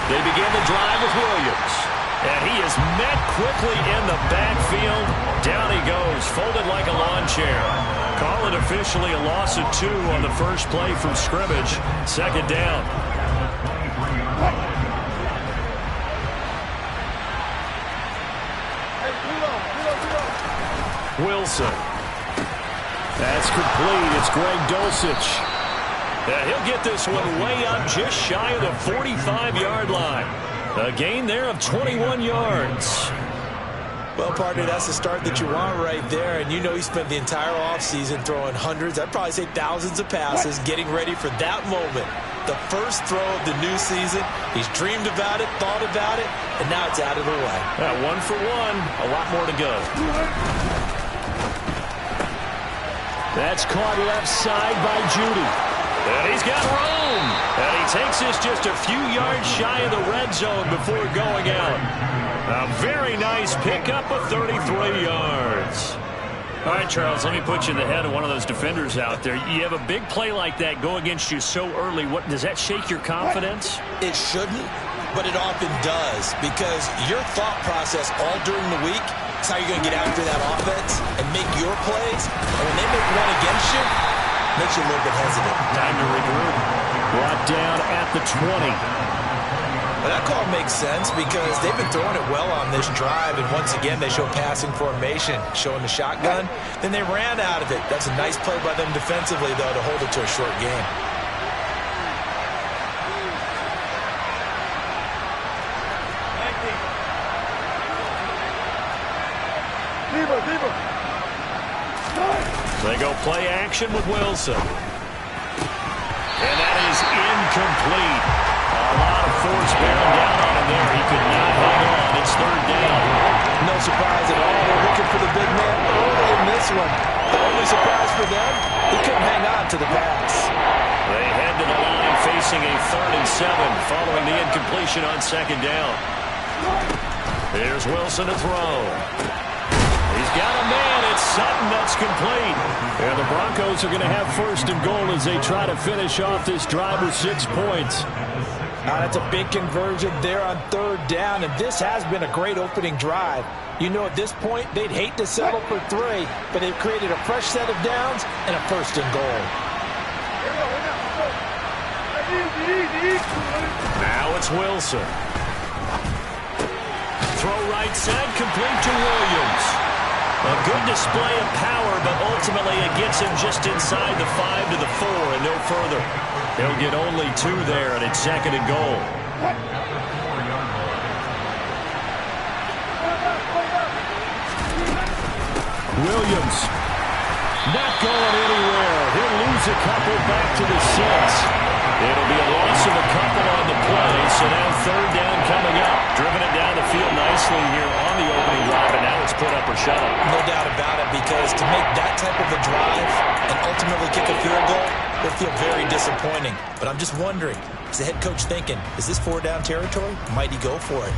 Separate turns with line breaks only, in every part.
They begin the drive with Williams. And he is met quickly in the backfield. Down he goes, folded like a lawn chair. Call it officially a loss of 2 on the first play from scrimmage. Second down. Wilson. That's complete. It's Greg Dulcich. And he'll get this one way up just shy of the 45-yard line. A gain there of 21 yards.
Well, partner, that's the start that you want right there. And you know he spent the entire offseason throwing hundreds, I'd probably say thousands of passes, getting ready for that moment. The first throw of the new season. He's dreamed about it, thought about it, and now it's out of the way.
1 for 1. A lot more to go. That's caught left side by Judy. And he's got room. And he takes this just a few yards shy of the red zone before going out. A very nice pickup of 33 yards. All right, Charles, let me put you in the head of one of those defenders out there. You have a big play like that go against you so early. What does that shake your confidence?
It shouldn't, but it often does, because your thought process all during the week is how you're going to get after that offense and make your plays. And when they make one against you, it makes you a little bit hesitant.
Time to regroup. Brought down at the 20.
Well, that call makes sense because they've been throwing it well on this drive, and once again they show passing formation, showing the shotgun. Then they ran out of it. That's a nice play by them defensively, though, to hold it to a short game.
They go play action with Wilson. And that is incomplete. A lot of force bearing down on him there. He could not hang on. It's third down.
No surprise at all. They're looking for the big man early in this one. The only surprise for them, he couldn't hang on to the pass.
They head to the line facing a 3rd and 7 following the incompletion on second down. Here's Wilson to throw. He's got a man. It's Sutton. That's complete. And the Broncos are going to have 1st and goal as they try to finish off this drive with 6 points.
That's a big conversion there on 3rd down, and this has been a great opening drive. You know, at this point, they'd hate to settle for 3, but they've created a fresh set of downs and a 1st and goal.
Now it's Wilson. Throw right side, complete to Williams. A good display of power, but ultimately it gets him just inside the 5 to the 4 and no further. He'll get only 2 there, and it's 2nd and goal. Williams not going anywhere. He'll lose a couple back to the 6. It'll be a loss of a couple on the play, so now 3rd down coming up. Driven it down the field nicely here on the opening drive, and now it's put up or shut up.
No doubt about it, because to make that type of a drive and ultimately kick a field goal will feel very disappointing. But I'm just wondering, is the head coach thinking, is this 4-down territory? Might he go for it?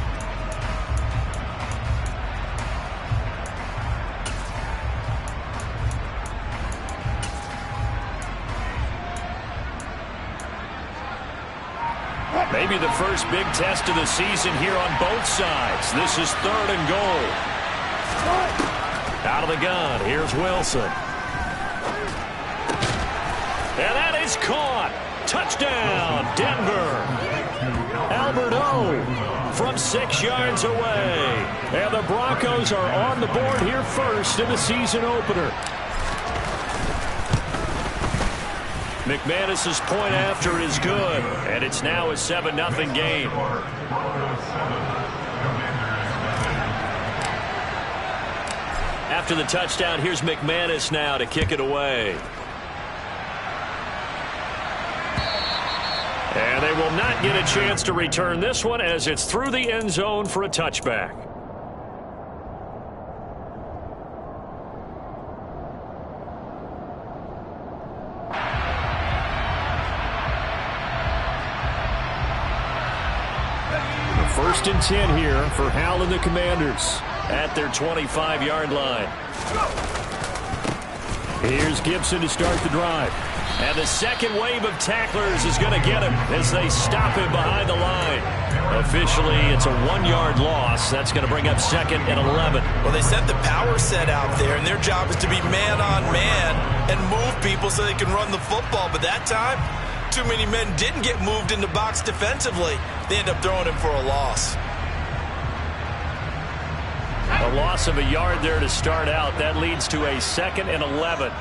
Maybe the first big test of the season here on both sides. This is 3rd and goal. Out of the gun, here's Wilson. And that is caught. Touchdown, Denver. Albert O from 6 yards away. And the Broncos are on the board here first in the season opener. McManus's point after is good, and it's now a 7-0 game. After the touchdown, here's McManus now to kick it away. And they will not get a chance to return this one as it's through the end zone for a touchback. First and 10 here for Hal and the Commanders at their 25-yard line. Here's Gibson to start the drive. And the second wave of tacklers is going to get him as they stop him behind the line. Officially, it's a 1-yard loss. That's going to bring up 2nd and 11.
Well, they sent the power set out there, and their job is to be man-on-man and move people so they can run the football. But that time, too many men didn't get moved in the box defensively. They end up throwing him for a loss.
A loss of a yard there to start out. That leads to a 2nd and 11.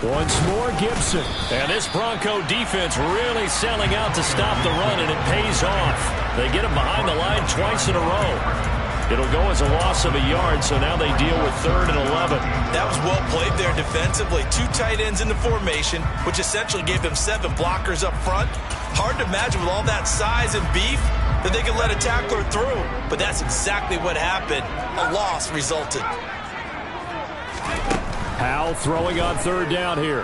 Once more, Gibson. And this Bronco defense really selling out to stop the run, and it pays off. They get him behind the line twice in a row. It'll go as a loss of a yard, so now they deal with 3rd and 11.
That was well played there defensively. 2 tight ends in the formation, which essentially gave them 7 blockers up front. Hard to imagine with all that size and beef that they could let a tackler through. But that's exactly what happened. A loss resulted.
Powell throwing on 3rd down here.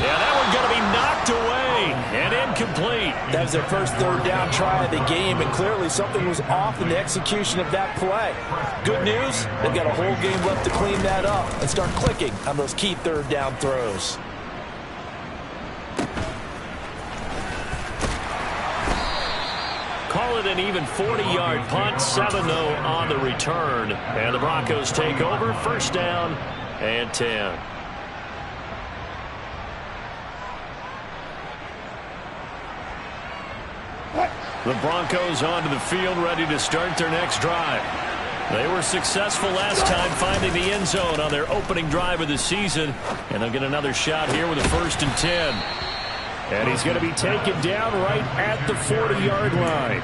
Yeah, that one going to be knocked away and incomplete.
That was their first 3rd down try of the game, and clearly something was off in the execution of that play. Good news, they've got a whole game left to clean that up and start clicking on those key 3rd down throws.
Call it an even 40-yard punt, 7-0 on the return. And the Broncos take over, 1st down and 10. The Broncos onto the field, ready to start their next drive. They were successful last time finding the end zone on their opening drive of the season. And they'll get another shot here with a 1st and 10. And he's going to be taken down right at the 40-yard line.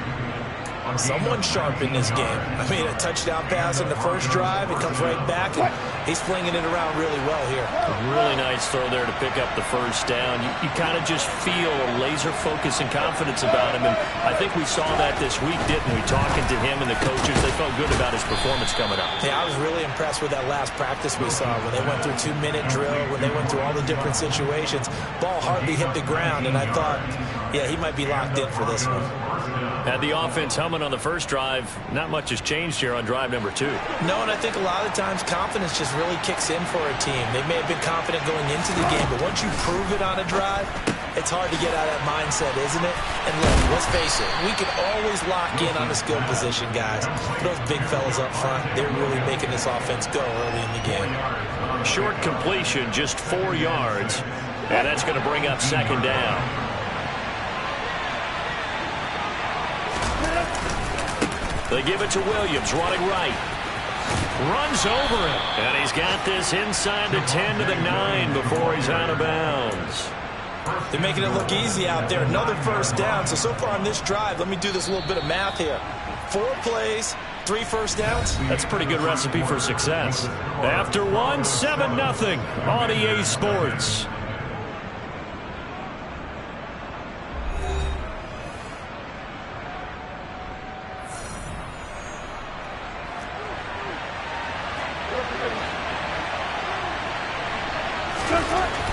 Someone sharp in this game. I mean, a touchdown pass in the first drive. It comes right back, and he's flinging it around really well here.
A really nice throw there to pick up the 1st down. You kind of just feel a laser focus and confidence about him, and I think we saw that this week, didn't we? Talking to him and the coaches, they felt good about his performance coming up.
Yeah, I was really impressed with that last practice we saw when they went through 2-minute drill, when they went through all the different situations. Ball hardly hit the ground, and I thought, yeah, he might be locked in for this one.
Had the offense humming on the first drive. Not much has changed here on drive number 2.
No, and I think a lot of times confidence just really kicks in for a team. They may have been confident going into the game, but once you prove it on a drive, it's hard to get out of that mindset, isn't it? And look, let's face it, we can always lock in on the skill position, guys. Those big fellas up front, they're really making this offense go early in the game.
Short completion, just 4 yards, and that's going to bring up 2nd down. They give it to Williams, running right. Runs over him. And he's got this inside the 10 to the 9 before he's out of bounds.
They're making it look easy out there. Another 1st down. So far on this drive, let me do this little bit of math here. 4 plays, 3 1st downs.
That's a pretty good recipe for success. After 1, 7-0 on EA Sports.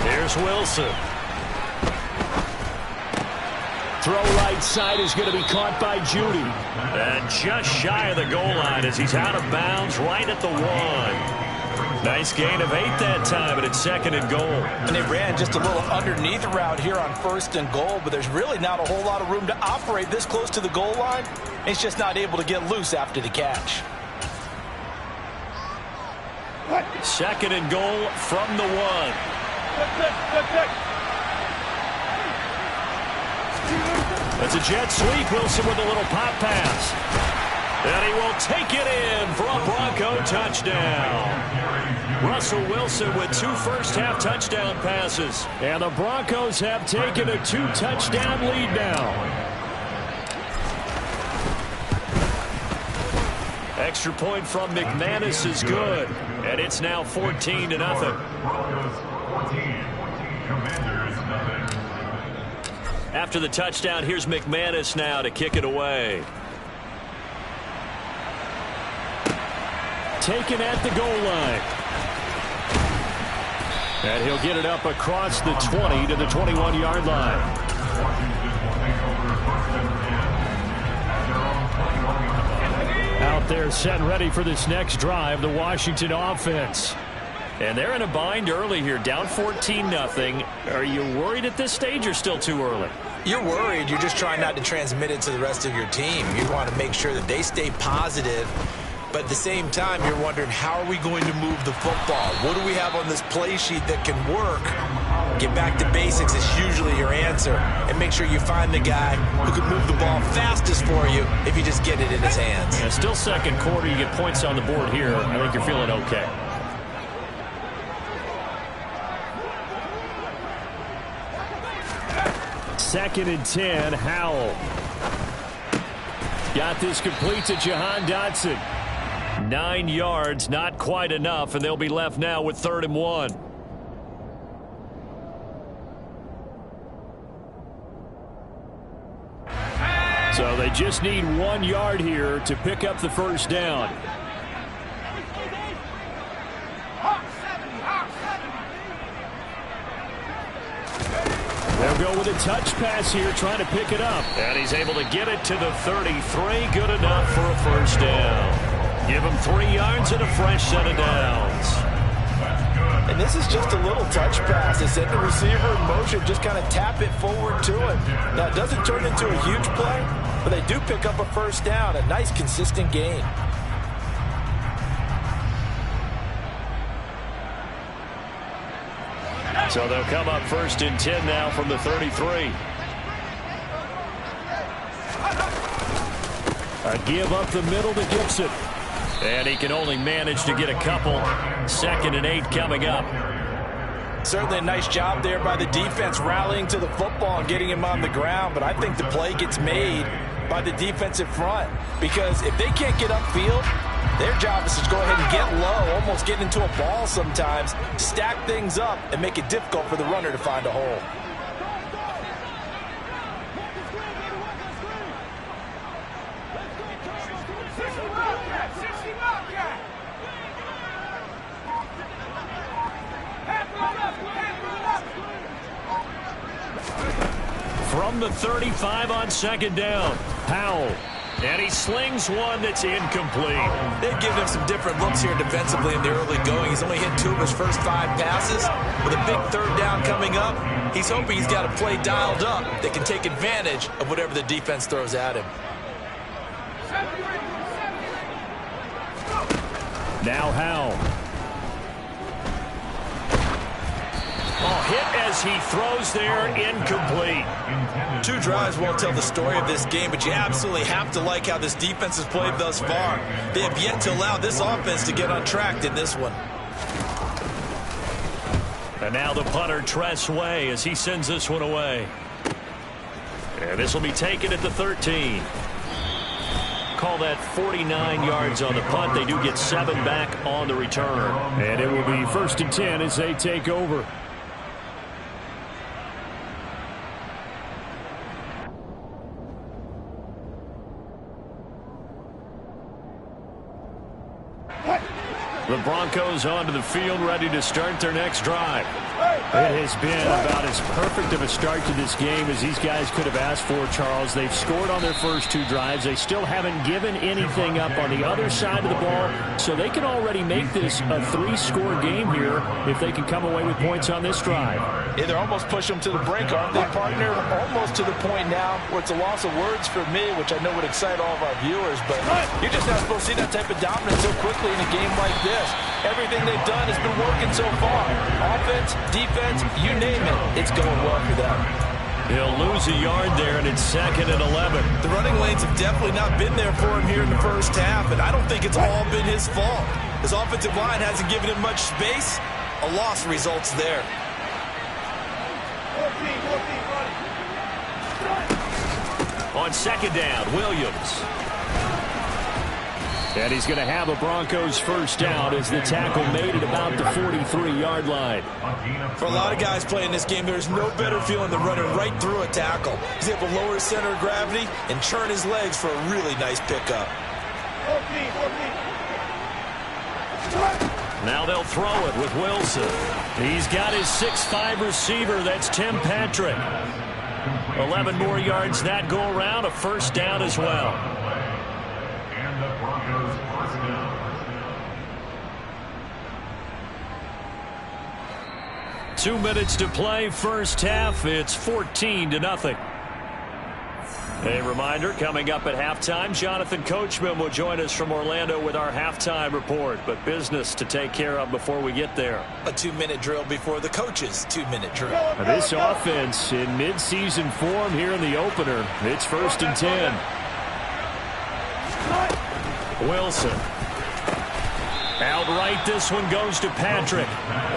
Here's Wilson. Throw right side is going to be caught by Judy. And just shy of the goal line as he's out of bounds right at the 1. Nice gain of 8 that time, and it's 2nd and goal.
And they ran just a little underneath route here on 1st and goal, but there's really not a whole lot of room to operate this close to the goal line. He's just not able to get loose after the catch.
2nd and goal from the 1. That's a jet sweep. Wilson with a little pop pass. And he will take it in for a Bronco touchdown. Russell Wilson with 2 first-half touchdown passes. And the Broncos have taken a 2-touchdown lead now. Extra point from McManus is good. And it's now 14-0. After the touchdown, here's McManus now to kick it away. Taken at the goal line. And he'll get it up across the 20 to the 21-yard line. Out there set and ready for this next drive, the Washington offense. And they're in a bind early here, down 14-0. Are you worried at this stage or still too early?
You're worried. You're just trying not to transmit it to the rest of your team. You want to make sure that they stay positive. But at the same time, you're wondering, how are we going to move the football? What do we have on this play sheet that can work? Get back to basics is usually your answer. And make sure you find the guy who can move the ball fastest for you if you just get it in his hands.
Yeah, still second quarter. You get points on the board here. I think you're feeling okay. Second and 10, Howell. Got this complete to Jahan Dotson. 9 yards, not quite enough, and they'll be left now with 3rd and 1. So they just need 1 yard here to pick up the first down. They'll go with a touch pass here, trying to pick it up. And he's able to get it to the 33. Good enough for a first down. Give him 3 yards and a fresh set of downs.
And this is just a little touch pass. They set the receiver in motion, just kind of tap it forward to him. Now, it doesn't turn into a huge play, but they do pick up a first down. A nice, consistent gain.
So they'll come up 1st and 10 now from the 33. A give up the middle to Gibson. And he can only manage to get a couple. 2nd and 8 coming up.
Certainly a nice job there by the defense rallying to the football and getting him on the ground. But I think the play gets made by the defensive front. Because if they can't get upfield, their job is to go ahead and get low, almost get into a ball sometimes, stack things up, and make it difficult for the runner to find a hole.
From the 35 on 2nd down, Howell. And he slings one that's incomplete.
They've given him some different looks here defensively in the early going. He's only hit 2 of his first 5 passes. With a big 3rd down coming up, he's hoping he's got a play dialed up that can take advantage of whatever the defense throws at him.
Now Howell. Oh, hit as he throws there, incomplete.
2 drives won't tell the story of this game, but you absolutely have to like how this defense has played thus far. They have yet to allow this offense to get on track in this one.
And now the punter, Tress Way, as he sends this one away. And this will be taken at the 13. Call that 49 yards on the punt. They do get 7 back on the return. And it will be 1st and 10 as they take over. The Broncos onto the field, ready to start their next drive. It has been about as perfect of a start to this game as these guys could have asked for, Charles. They've scored on their first 2 drives. They still haven't given anything up on the other side of the ball, so they can already make this a 3-score game here if they can come away with points on this drive.
Yeah, they're almost pushing them to the brink, aren't they, partner? Almost to the point now where it's a loss of words for me, which I know would excite all of our viewers, but you're just not supposed to see that type of dominance so quickly in a game like this. Everything they've done has been working so far. Offense, defense, you name it, it's going well for them.
He'll lose a yard there, and it's 2nd and 11.
The running lanes have definitely not been there for him here in the first half, and I don't think it's all been his fault. His offensive line hasn't given him much space. A loss results there.
On 2nd down, Williams. And he's going to have a Broncos first down as the tackle made at about the 43-yard line.
For a lot of guys playing this game, there's no better feeling than running right through a tackle. He's able to lower his center of gravity and churn his legs for a really nice pickup.
Now they'll throw it with Wilson. He's got his 6'5 receiver. That's Tim Patrick. 11 more yards that go around, a first down as well. 2 minutes to play first half. It's 14-0. A reminder, coming up at halftime, Jonathan Coachman will join us from Orlando with our halftime report. But business to take care of before we get there.
A 2-minute drill before the coach's 2-minute drill.
This offense in midseason form here in the opener. It's 1st and 10. Wilson. Outright, this one goes to Patrick.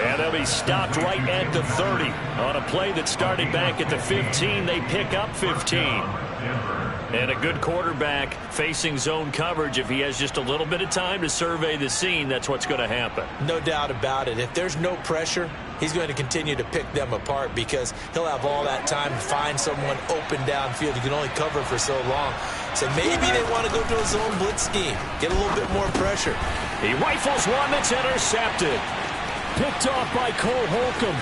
And they'll be stopped right at the 30. On a play that started back at the 15, they pick up 15. And a good quarterback facing zone coverage. If he has just a little bit of time to survey the scene, that's what's going to happen.
No doubt about it. If there's no pressure, he's going to continue to pick them apart because he'll have all that time to find someone open downfield. He can only cover for so long. So maybe they want to go to a zone blitz scheme, get a little bit more pressure.
He rifles one that's intercepted. Picked off by Cole Holcomb.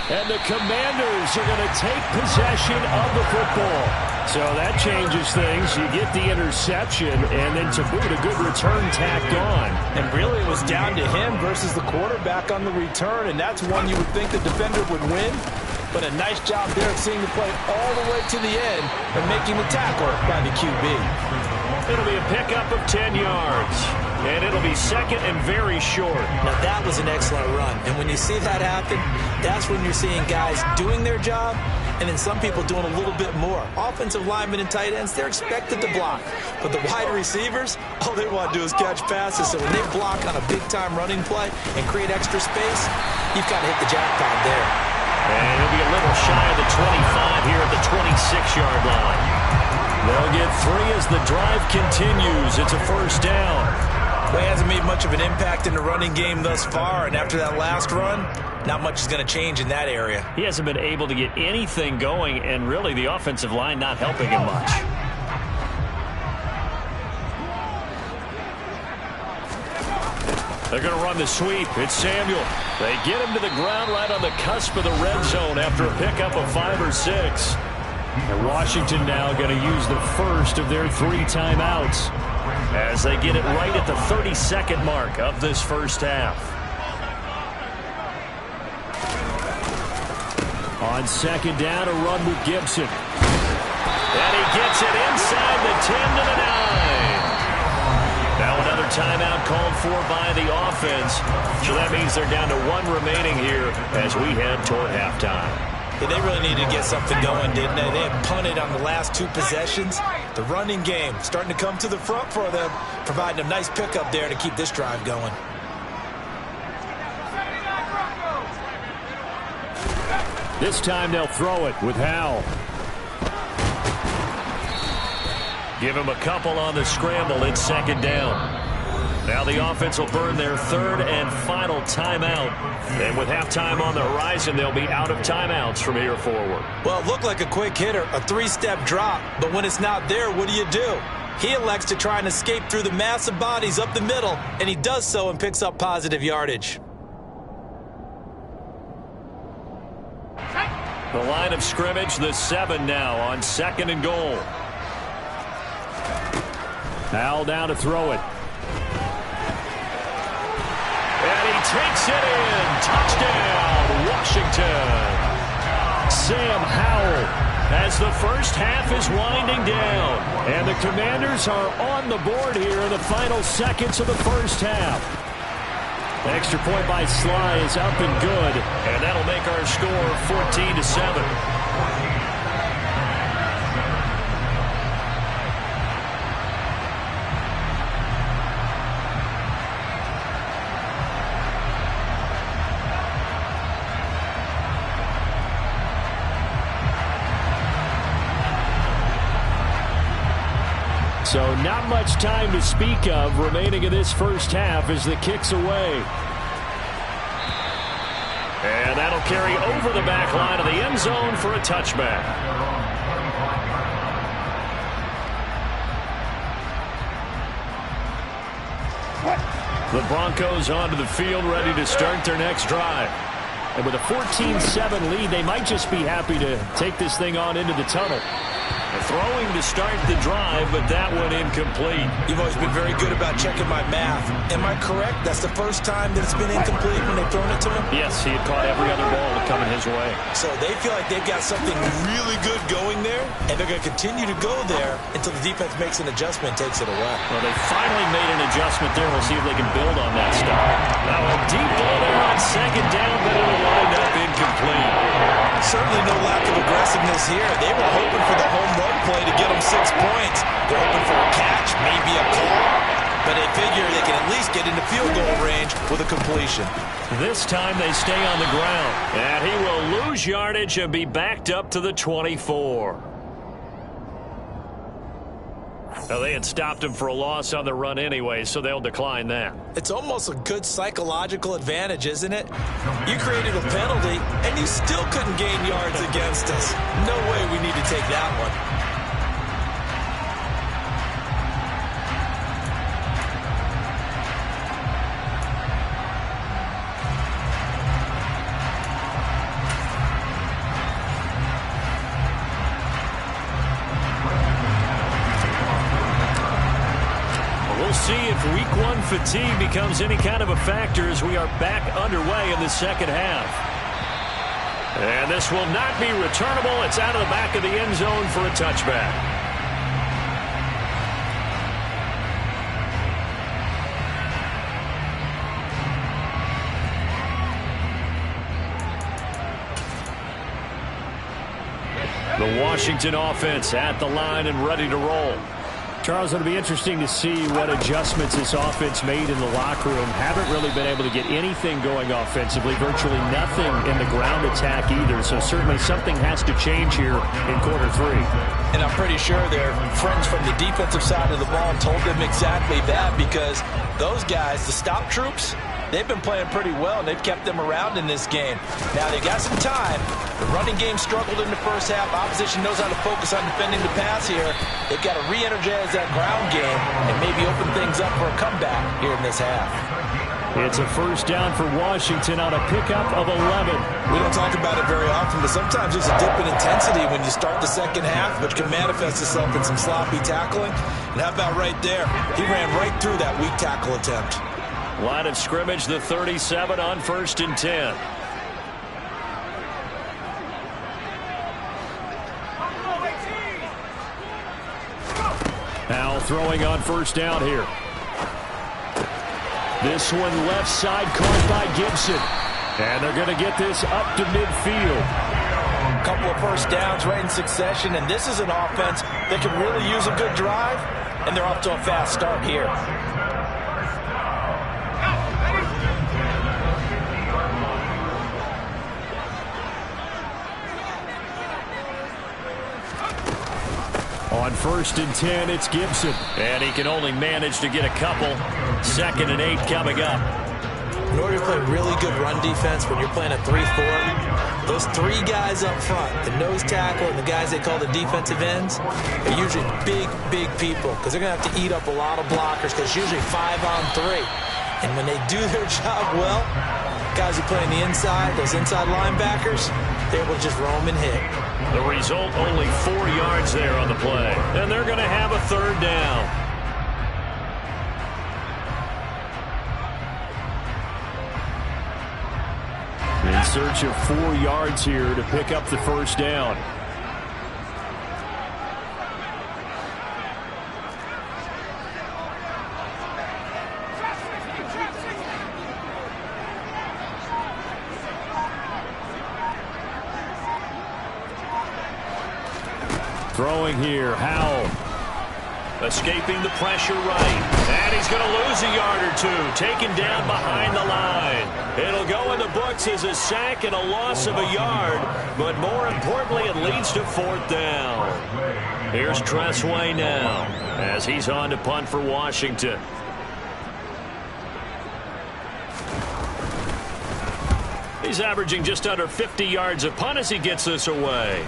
And the Commanders are going to take possession of the football. So that changes things. You get the interception, and then to boot, a good return tacked on.
And really it was down to him versus the quarterback on the return, and that's one you would think the defender would win. But a nice job there of seeing the play all the way to the end and making the tackle by the QB.
It'll be a pickup of 10 yards. And it'll be second and very short.
Now, that was an excellent run. And when you see that happen, that's when you're seeing guys doing their job and then some people doing a little bit more. Offensive linemen and tight ends, they're expected to block. But the wide receivers, all they want to do is catch passes. So when they block on a big-time running play and create extra space, you've got to hit the jackpot there.
And he'll be a little shy of the 25 here at the 26-yard line. They'll get 3 as the drive continues. It's a first down.
Well, he hasn't made much of an impact in the running game thus far, and after that last run, not much is going to change in that area.
He hasn't been able to get anything going, and really the offensive line not helping him much. They're going to run the sweep. It's Samuel. They get him to the ground right on the cusp of the red zone after a pickup of 5 or 6. And Washington now going to use the first of their 3 timeouts as they get it right at the 32nd mark of this first half. On second down, a run with Gibson. And he gets it inside the 10 to the 9. Now another timeout called for by the offense. So that means they're down to 1 remaining here as we head toward halftime.
Yeah, they really needed to get something going, didn't they? They had punted on the last 2 possessions. The running game starting to come to the front for them, providing a nice pickup there to keep this drive going.
This time they'll throw it with Howell. Give him a couple on the scramble. It's second down. Now the offense will burn their 3rd and final timeout. And with halftime on the horizon, they'll be out of timeouts from here forward.
Well, it looked like a quick hitter, a 3-step drop. But when it's not there, what do? He elects to try and escape through the massive bodies up the middle, and he does so and picks up positive yardage.
The line of scrimmage, the 7 now on 2nd and goal. Howell down to throw it. And he takes it in. Touchdown, Washington. Sam Howell as the first half is winding down. And the Commanders are on the board here in the final seconds of the first half. Extra point by Sly is up and good. And that'll make our score 14-7. So not much time to speak of remaining in this first half as the kick's away. And that'll carry over the back line of the end zone for a touchback. The Broncos onto the field ready to start their next drive. And with a 14-7 lead, they might just be happy to take this thing on into the tunnel. Throwing to start the drive, but that one incomplete.
You've always been very good about checking my math. Am I correct? That's the first time that it's been incomplete when they've thrown it to him?
Yes, he had caught every other ball coming his way.
So they feel like they've got something really good going there, and they're going to continue to go there until the defense makes an adjustment and takes it away.
Well, they finally made an adjustment there. We'll see if they can build on that stuff. Now a deep ball there on second down, but it'll wind up incomplete.
Certainly no lack of aggressiveness here. They were hoping for the home run play to get them 6 points. They're hoping for a catch, maybe a call, but they figure they can at least get into field goal range with a completion.
This time they stay on the ground, and he will lose yardage and be backed up to the 24. Now, they had stopped him for a loss on the run anyway, so they'll decline that.
It's almost a good psychological advantage, isn't it? You created a penalty, and you still couldn't gain yards against us. No way we need to take that one.
See if week one fatigue becomes any kind of a factor as we are back underway in the second half. And this will not be returnable. It's out of the back of the end zone for a touchback. The Washington offense at the line and ready to roll. Charles, it'll be interesting to see what adjustments this offense made in the locker room. Haven't really been able to get anything going offensively, virtually nothing in the ground attack either. So certainly something has to change here in quarter three.
And I'm pretty sure their friends from the defensive side of the ball told them exactly that, because those guys, the stop troops, they've been playing pretty well, and they've kept them around in this game. Now, they got some time. The running game struggled in the first half. Opposition knows how to focus on defending the pass here. They've got to re-energize that ground game and maybe open things up for a comeback here in this half.
It's a first down for Washington on a pickup of 11.
We don't talk about it very often, but sometimes there's a dip in intensity when you start the second half, which can manifest itself in some sloppy tackling. And how about right there? He ran right through that weak tackle attempt.
Line of scrimmage, the 37 on 1st and 10. Now throwing on first down here. This one left side caught by Gibson. And they're going to get this up to midfield.
A couple of first downs right in succession, and this is an offense that can really use a good drive, and they're off to a fast start here.
On 1st and 10, it's Gibson. And he can only manage to get a couple. 2nd and 8 coming up.
In order to play really good run defense when you're playing a 3-4, those three guys up front, the nose tackle and the guys they call the defensive ends, are usually big, big people, because they're going to have to eat up a lot of blockers, because it's usually 5-on-3. And when they do their job well, guys who play on the inside, those inside linebackers, they're able to just roam and hit.
The result, only 4 yards there on the play. And they're going to have a 3rd down. In search of 4 yards here to pick up the first down. Throwing here, Howell. Escaping the pressure right. And he's going to lose a yard or two. Taken down behind the line. It'll go in the books as a sack and a loss of a yard. But more importantly, it leads to 4th down. Here's Tressway now as he's on to punt for Washington. He's averaging just under 50 yards a punt as he gets this away.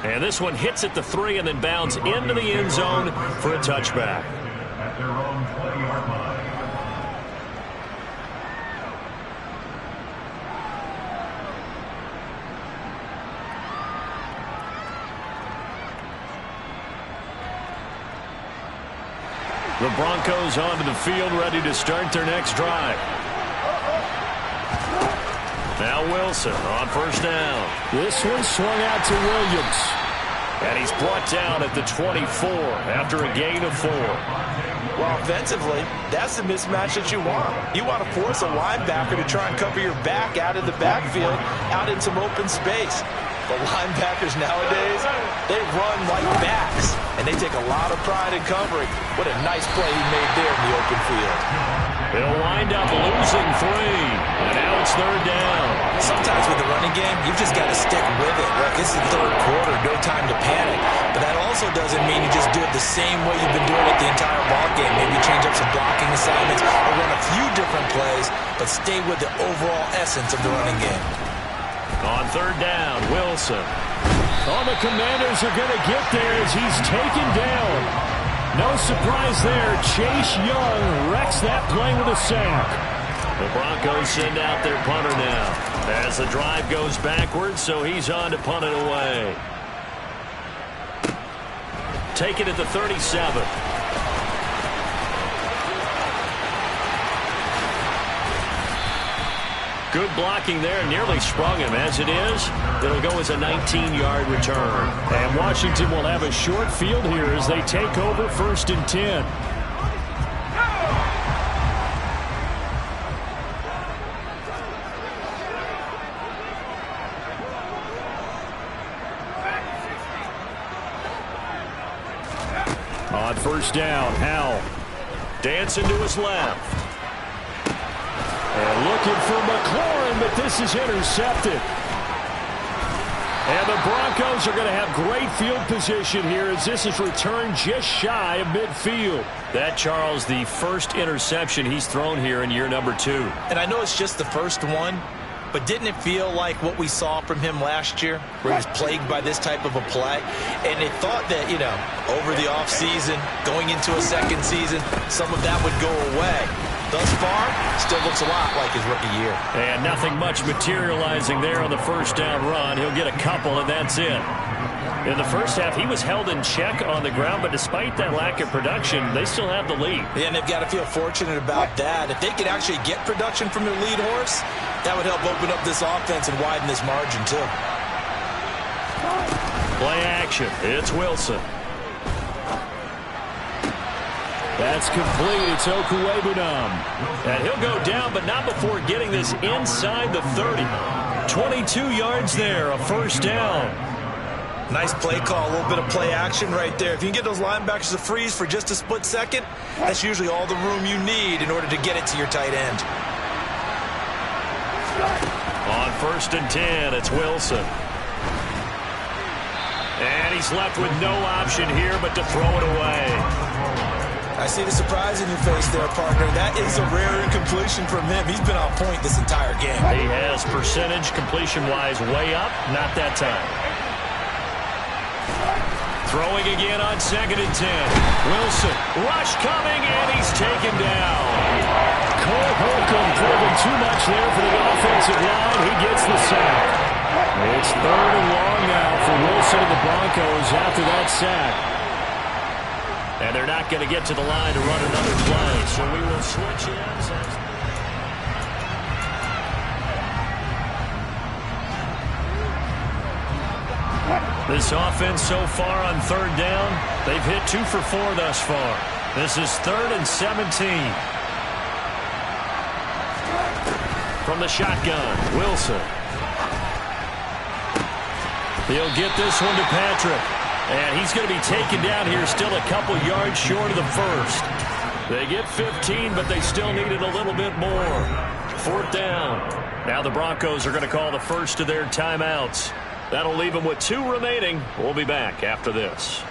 And this one hits at the 3 and then bounds into the end zone for a touchback. The Broncos onto the field, ready to start their next drive. Now Wilson on first down.
This one swung out to Williams.
And he's brought down at the 24 after a gain of 4.
Well, offensively, that's the mismatch that you want. You want to force a linebacker to try and cover your back out of the backfield, out in some open space. The linebackers nowadays, they run like backs, and they take a lot of pride in covering. What a nice play he made there in the open field.
They'll wind up losing 3, and now it's third down.
Sometimes with the running game, you've just got to stick with it. Look, it's the third quarter, no time to panic. But that also doesn't mean you just do it the same way you've been doing it the entire ball game. Maybe change up some blocking assignments or run a few different plays, but stay with the overall essence of the running game.
On third down, Wilson.
Oh, the Commanders are going to get there as he's taken down. No surprise there. Chase Young wrecks that play with a sack.
The Broncos send out their punter now as the drive goes backwards, so he's on to punt it away. Take it at the 37. Good blocking there, nearly sprung him. As it is, it'll go as a 19-yard return.
And Washington will have a short field here as they take over 1st and 10. On first down, Howell.
Dancing to his left.
And looking for McLaurin, but this is intercepted. And the Broncos are going to have great field position here as this is returned just shy of midfield.
That, Charles, the first interception he's thrown here in year number 2.
And I know it's just the first one, but didn't it feel like what we saw from him last year, where he was plagued by this type of a play? And they thought that, over the offseason, going into a second season, some of that would go away. Thus far, still looks a lot like his rookie year.
And nothing much materializing there on the first down run. He'll get a couple, and that's it. In the first half, he was held in check on the ground, but despite that lack of production, they still have the lead.
Yeah, and they've got to feel fortunate about that. If they could actually get production from their lead horse, that would help open up this offense and widen this margin, too.
Play action. It's Wilson.
That's complete. It's Okuwebunam.
And he'll go down, but not before getting this inside the 30. 22 yards there, a first down.
Nice play call, a little bit of play action right there. If you can get those linebackers to freeze for just a split second, that's usually all the room you need in order to get it to your tight end.
On 1st and 10, it's Wilson. And he's left with no option here but to throw it away.
I see the surprise in your face there, partner. That is a rare incompletion from him. He's been on point this entire game.
He has percentage completion-wise way up, not that time. Throwing again on 2nd and 10. Wilson, rush coming, and he's taken down.
Cole Holcomb driven too much there for the offensive line. He gets the sack. It's 3rd and long now for Wilson and the Broncos after that sack.
And they're not going to get to the line to run another play, so we will switch ends. This offense so far on 3rd down, they've hit 2 for 4 thus far. This is 3rd and 17. From the shotgun, Wilson. He'll get this one to Patrick. And he's going to be taken down here still a couple yards short of the first. They get 15, but they still needed a little bit more. 4th down. Now the Broncos are going to call the first of their timeouts. That'll leave them with 2 remaining. We'll be back after this.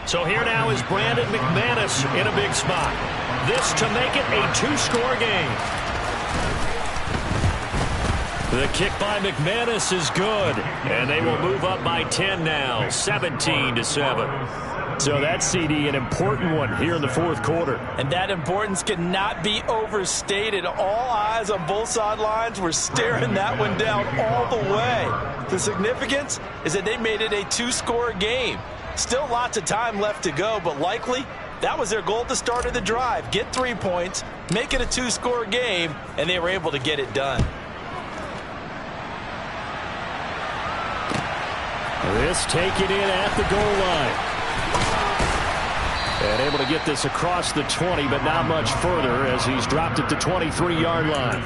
So here now is Brandon McManus in a big spot. This to make it a 2-score game. The kick by McManus is good, and they will move up by 10 now, 17-7.
So that's, CD, an important one here in the 4th quarter.
And that importance cannot be overstated. All eyes on both sidelines were staring that one down all the way. The significance is that they made it a 2-score game. Still lots of time left to go, but likely
That was their goal at the start of the drive. Get 3 points, make it a 2-score game, and they were able to get it done.
This taken in at the goal line. And able to get this across the 20, but not much further as he's dropped it to 23-yard line.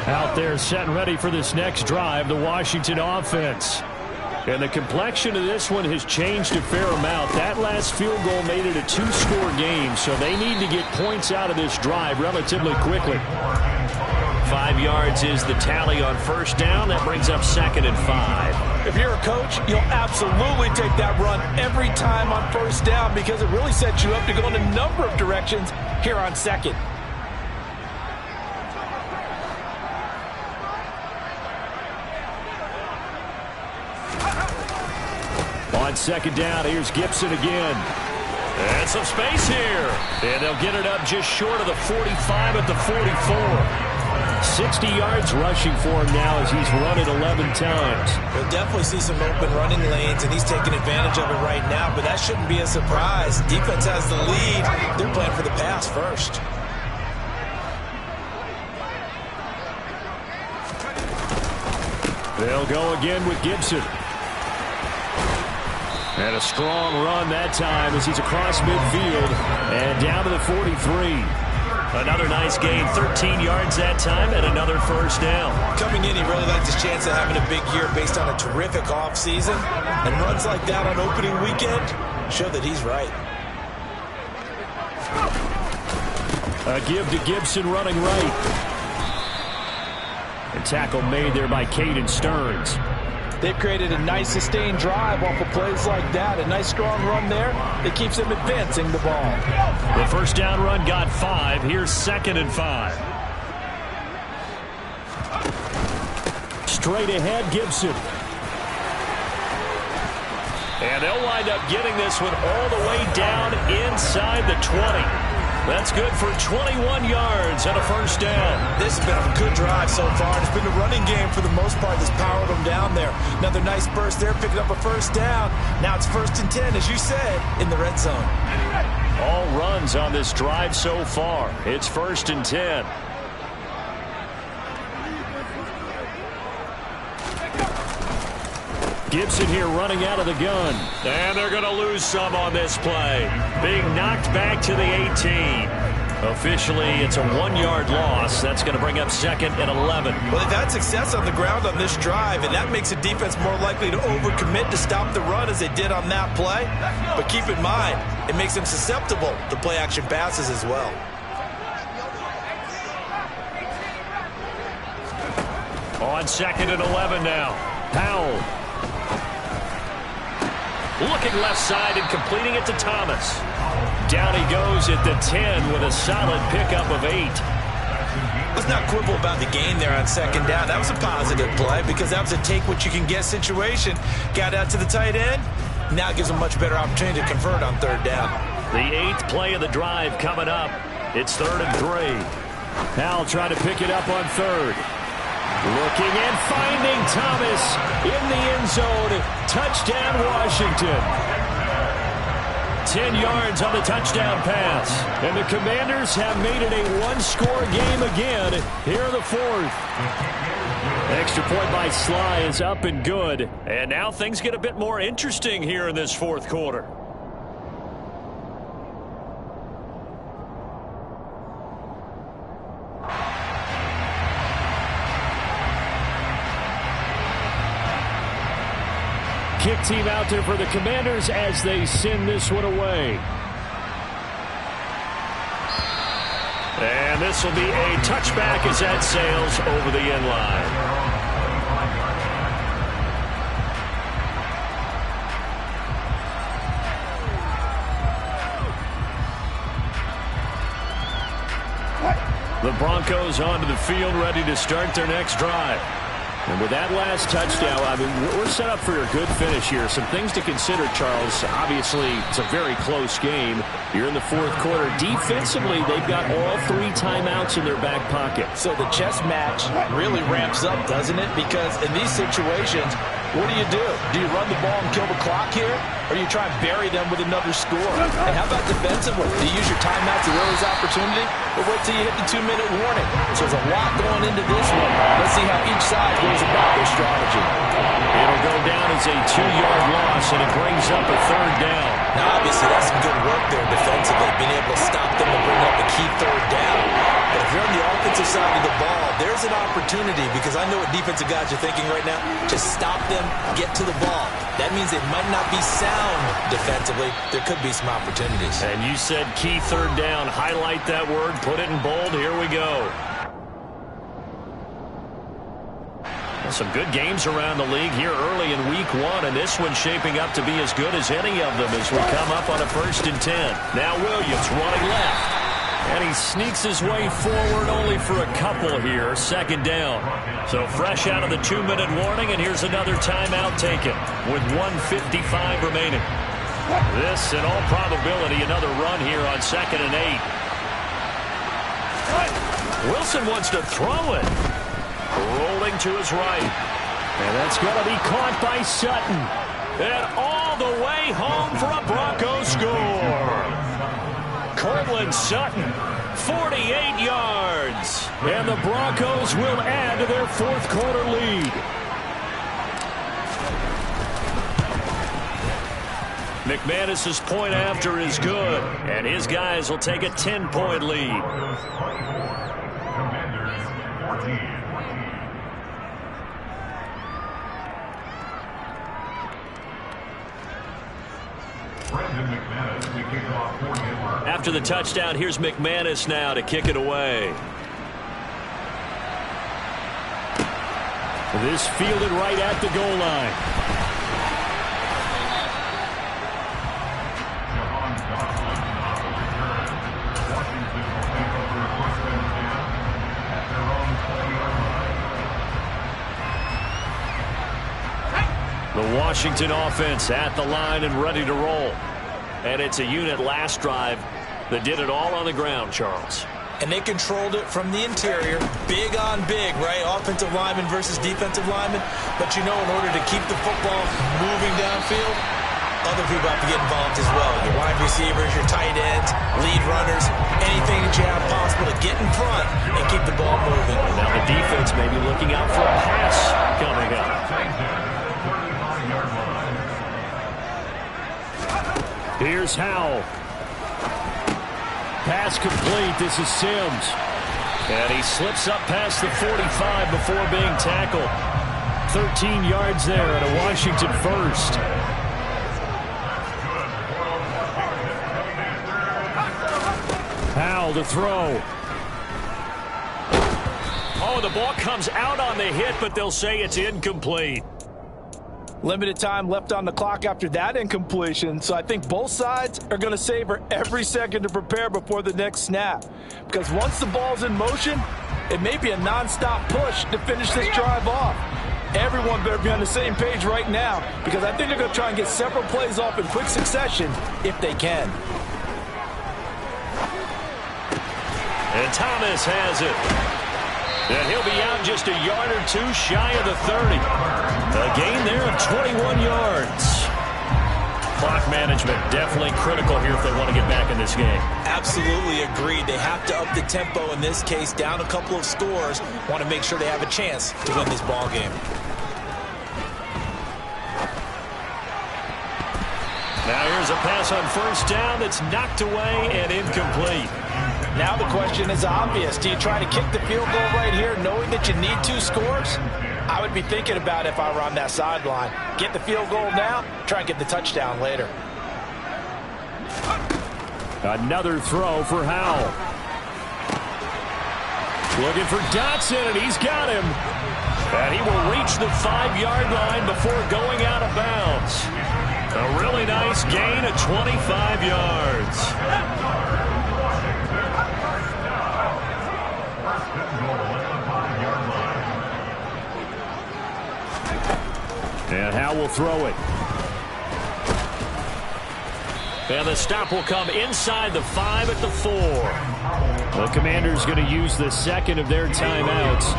Out there set and ready for this next drive, the Washington offense. And the complexion of this one has changed a fair amount. That last field goal made it a 2-score game, so they need to get points out of this drive relatively quickly.
5 yards is the tally on first down. That brings up 2nd and 5.
If you're a coach, you'll absolutely take that run every time on first down because it really sets you up to go in a number of directions here on 2nd.
On 2nd down, here's Gibson again.
And some space here. And they'll get it up just short of the 45 at the 44.
60 yards rushing for him now as he's run it 11 times.
We'll definitely see some open running lanes, and he's taking advantage of it right now, but that shouldn't be a surprise. Defense has the lead. They're playing for the pass first.
They'll go again with Gibson. And a strong run that time as he's across midfield and down to the 43.
Another nice gain, 13 yards that time, and another first down.
Coming in, he really likes his chance of having a big year based on a terrific offseason. And runs like that on opening weekend show that he's right.
A give to Gibson running right. A tackle made there by Caden Stearns.
They've created a nice sustained drive off of plays like that. A nice strong run there that keeps them advancing the ball.
The first down run got 5. Here's 2nd and 5.
Straight ahead, Gibson.
And they'll wind up getting this one all the way down inside the 20. That's good for 21 yards and a first down.
This has been a good drive so far. It's been the running game for the most part that's powered them down there. Another nice burst there, picking up a first down. Now it's 1st and 10, as you said, in the red zone.
All runs on this drive so far. It's 1st and 10.
Gibson here running out of the gun.
And they're going to lose some on this play. Being knocked back to the 18. Officially, it's a 1-yard loss. That's going to bring up 2nd and 11.
Well, they've had success on the ground on this drive, and that makes the defense more likely to overcommit to stop the run as they did on that play. But keep in mind, it makes them susceptible to play-action passes as well.
On 2nd and 11 now. Powell. Looking left side and completing it to Thomas. Down he goes at the 10 with a solid pickup of 8.
Let's not quibble about the gain there on 2nd down. That was a positive play because that was a take-what-you-can-get situation. Got out to the tight end. Now it gives them a much better opportunity to convert on 3rd down.
The 8th play of the drive coming up. It's 3rd and 3.
Powell trying to pick it up on 3rd. Looking and finding Thomas in the end zone. Touchdown, Washington. 10 yards on the touchdown pass. And the Commanders have made it a 1-score game again here in the 4th. Extra point by Sly is up and good.
And now things get a bit more interesting here in this 4th quarter.
Kick team out there for the Commanders as they send this one away.
And this will be a touchback as that sails over the end line.
The Broncos onto the field ready to start their next drive. And with that last touchdown, I mean, we're set up for a good finish here. Some things to consider, Charles. Obviously, it's a very close game. You're in the fourth quarter. Defensively, they've got all 3 timeouts in their back pocket.
So the chess match really ramps up, doesn't it? Because in these situations, what do? Do you run the ball and kill the clock here? Or do you try and bury them with another score? And how about defensively? Do you use your timeout to realize opportunity? Or wait till you hit the 2-minute warning? So there's a lot going into this one. Let's see how each side goes about their strategy.
It'll go down as a 2-yard loss, and it brings up a 3rd down.
Now, obviously, that's some good work there defensively, being able to stop them and bring up a key 3rd down. But if you're on the offensive side of the ball, there's an opportunity, because I know what defensive guys are thinking right now. Just stop them, get to the ball. That means it might not be sound defensively. There could be some opportunities.
And you said key 3rd down. Highlight that word, put it in bold. Here we go. Some good games around the league here early in week 1, and this one's shaping up to be as good as any of them as we come up on a 1st and 10. Now Williams running left, and he sneaks his way forward only for a couple here, 2nd down. So fresh out of the 2-minute warning, and here's another timeout taken with 1:55 remaining. This, in all probability, another run here on 2nd and 8. Wilson wants to throw it. Rolling to his right. And that's going to be caught by Sutton. And all the way home for a Broncos score. Courtland Sutton, 48 yards. And the Broncos will add to their 4th quarter lead. McManus's point after is good. And his guys will take a 10-point lead. After the touchdown, here's McManus now to kick it away. This fielded right at the goal line. The Washington offense at the line and ready to roll. And it's a unit last drive that did it all on the ground, Charles.
And they controlled it from the interior, big on big, right? Offensive lineman versus defensive lineman. But, you know, in order to keep the football moving downfield, other people have to get involved as well. Your wide receivers, your tight ends, lead runners, anything that you have possible to get in front and keep the ball moving.
Now the defense may be looking out for a pass coming up. Here's Howell. Pass complete. This is Sims. And he slips up past the 45 before being tackled. 13 yards there at a Washington 1st. Howell to throw. Oh, the ball comes out on the hit, but they'll say it's incomplete.
Limited time left on the clock after that incompletion, so I think both sides are going to savor every second to prepare before the next snap. Because once the ball's in motion, it may be a nonstop push to finish this drive off. Everyone better be on the same page right now, because I think they're going to try and get several plays off in quick succession if they can.
And Thomas has it. And he'll be out just a yard or 2 shy of the 30. A gain there of 21 yards. Clock management definitely critical here if they want to get back in this game.
Absolutely agreed. They have to up the tempo in this case, down a couple of scores. Want to make sure they have a chance to win this ball game.
Now here's a pass on 1st down that's knocked away and incomplete.
Now the question is obvious. Do you try to kick the field goal right here knowing that you need 2 scores? I would be thinking about it if I were on that sideline. Get the field goal now, try and get the touchdown later.
Another throw for Howell. Looking for Dotson, and he's got him. And he will reach the 5-yard line before going out of bounds. A really nice gain of 25 yards. And Howe will throw it.
And the stop will come inside the 5 at the 4.
The Commanders going to use the second of their timeouts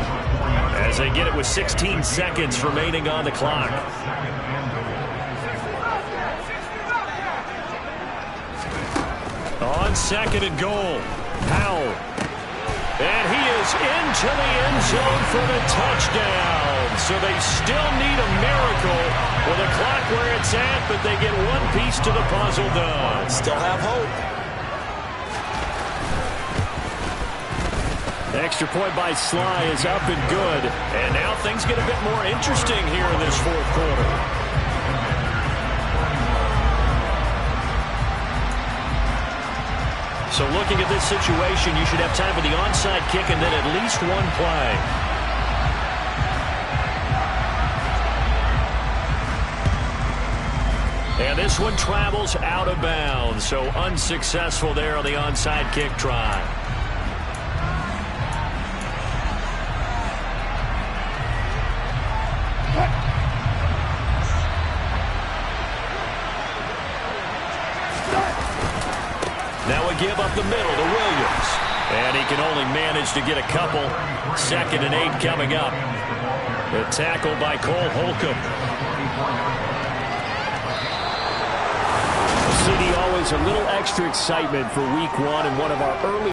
as they get it with 16 seconds remaining on the clock. On 2nd and goal, Howell. And he is into the end zone for the touchdown. So they still need a miracle with the clock where it's at, but they get one piece to the puzzle done.
Still have hope.
Extra point by Sly is up and good.
And now things get a bit more interesting here in this 4th quarter. So looking at this situation, you should have time for the onside kick and then at least one play. And this one travels out of bounds, so unsuccessful there on the onside kick try. Now a give up the middle to Williams. And he can only manage to get a couple. 2nd and 8 coming up. The tackle by Cole Holcomb.
CD, always a little extra excitement for week 1 and one of our early